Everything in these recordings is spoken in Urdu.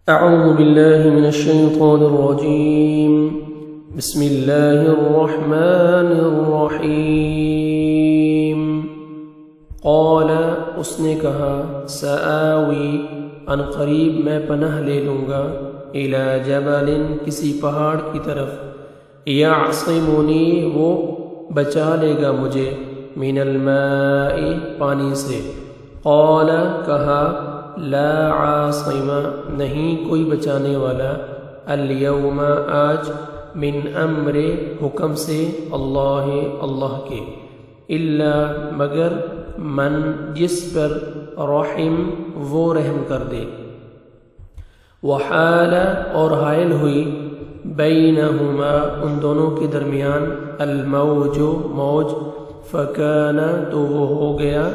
أعوذ بالله من الشيطان الرجيم بسم الله الرحمن الرحيم قال اس نے کہا سآوی ان قریب میں پناہ لے لوں گا إلى جبل کسی پہاڑ کی طرف یعصمنی وہ بچا لے گا مجھے من الماء پانی سے قال کہا لا عاصم نہیں کوئی بچانے والا اليوم آج من امر حکم سے اللہ کے الا مگر من جس پر رحم وہ رحم کر دے وحال اور حائل ہوئی بینہما ان دونوں کے درمیان الموج موج فکان تو وہ ہو گیا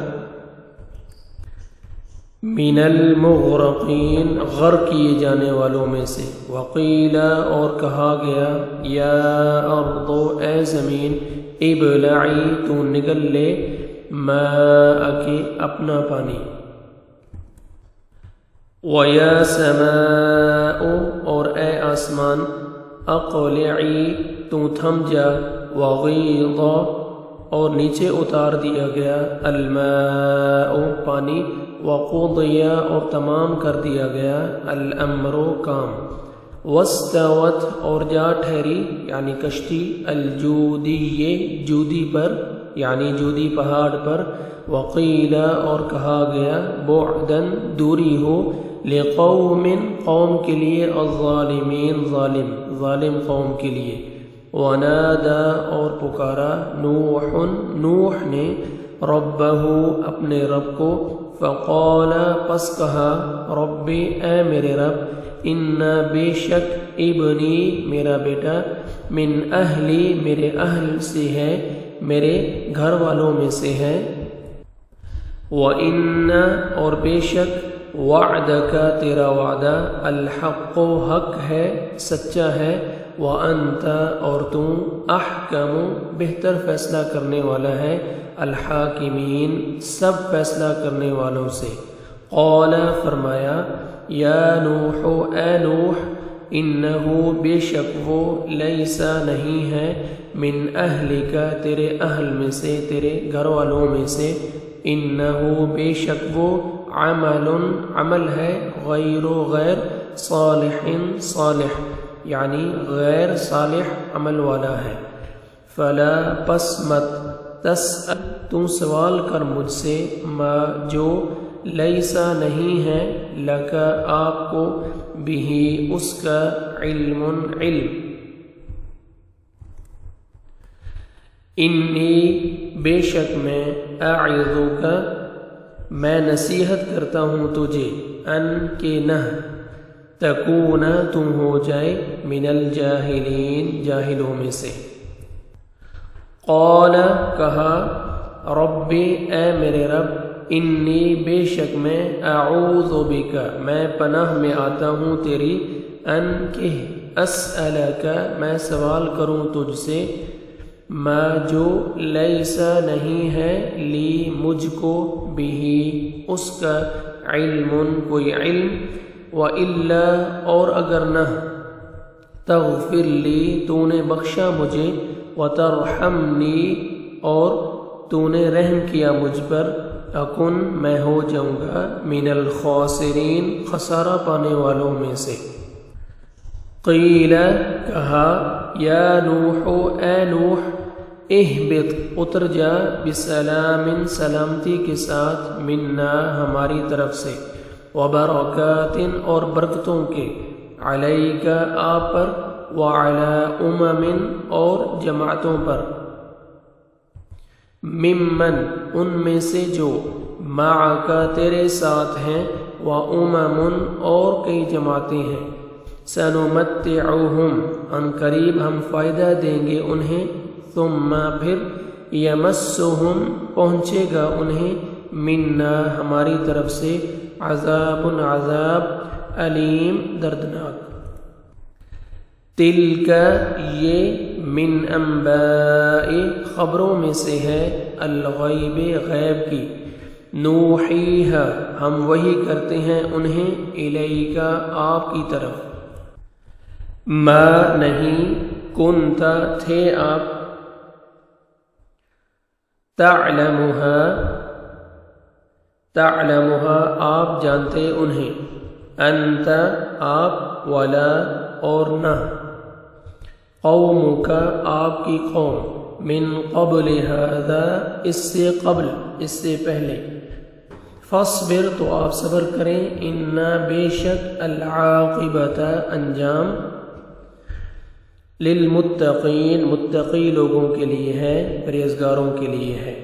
من المغرقین غرق کیے جانے والوں میں سے وقیل اور کہا گیا یا ارض اے زمین ابلعی تو نگل لے ماءک اپنا پانی ویا سماء اور اے آسمان اقلعی تو تھم جا وغیض اور نیچے اتار دیا گیا الماء پانی وقضی اور تمام کر دیا گیا الامر کام واستوت اور جا ٹھہری یعنی کشتی الجودی جودی پر یعنی جودی پہاڑ پر وقیل اور کہا گیا بعدن دوری ہو لقوم قوم کے لیے الظالمین ظالم قوم کے لیے ونادا اور پکارا نوح نے ربہ اپنے رب کو فقال پس کہا ربی اے میرے رب ان بے شک ابنی میرا بیٹا من اہلی میرے اہل سے ہے میرے گھر والوں میں سے ہے وَإِنَّ اور بے شک وعدک تیرا وعدہ الحق حق ہے سچا ہے وَأَنْتَ اور تم احکم بہتر فیصلہ کرنے والا ہے الحاکمین سب فیصلہ کرنے والوں سے قال فرمایا یا نوح اے نوح انہو بے شک وہ لیسا نہیں ہے من اہلک تیرے اہل میں سے تیرے گھر والوں میں سے انہو بے شک وہ عمل ہے غیر صالح یعنی غیر صالح عمل والا ہے فلا پس مت تسأل تم سوال کر مجھ سے ما جو لیسا نہیں ہے لکا آپ کو بھی اس کا علم انی بے شک میں اعظک میں نصیحت کرتا ہوں تجھے ان کے نہ تکون تم ہو جائے من الجاہلین جاہلوں میں سے قال کہا ربی اے میرے رب انی بے شک میں اعوذ بک میں پناہ میں آتا ہوں تیری ان کہ اسألک میں سوال کروں تجھ سے ما جو لیسا نہیں ہے لی مجھ کو بھی اس کا علم کوئی علم وَإِلَّا اور اگر نہ تغفر لی تو نے بخشا مجھے وَتَرْحَمْنِي اور تو نے رحم کیا مجھ پر اکن میں ہو جاؤں گا من الخاسرین خسارہ پانے والوں میں سے قیل کہا یا نوح اے نوح اہبط اتر جا بسلام سلامتی کے ساتھ منا ہماری طرف سے وبرکات اور برکتوں کے علیک آپ پر وعلی امم اور جماعتوں پر ممن ان میں سے جو معک تیرے ساتھ ہیں وامم اور کئی جماعتیں ہیں سنمتعہم ان قریب ہم فائدہ دیں گے انہیں ثم پھر یمسہم پہنچے گا انہیں منا ہماری طرف سے عذاب علیم دردناک تلک یہ من انباء خبروں میں سے ہے الغیب غیب کی نوحیہا ہم وحی کرتے ہیں انہیں الیکا آپ کی طرف ما نہیں کنتا تھے آپ تعلمها آپ جانتے انہیں انت آپ ولا اور نہ قومک آپ کی قوم من قبل هذا اس سے قبل اس سے پہلے فاصبر تو آپ صبر کریں انا بے شک العاقبۃ انجام للمتقین متقی لوگوں کے لیے ہے پرہیزگاروں کے لیے ہے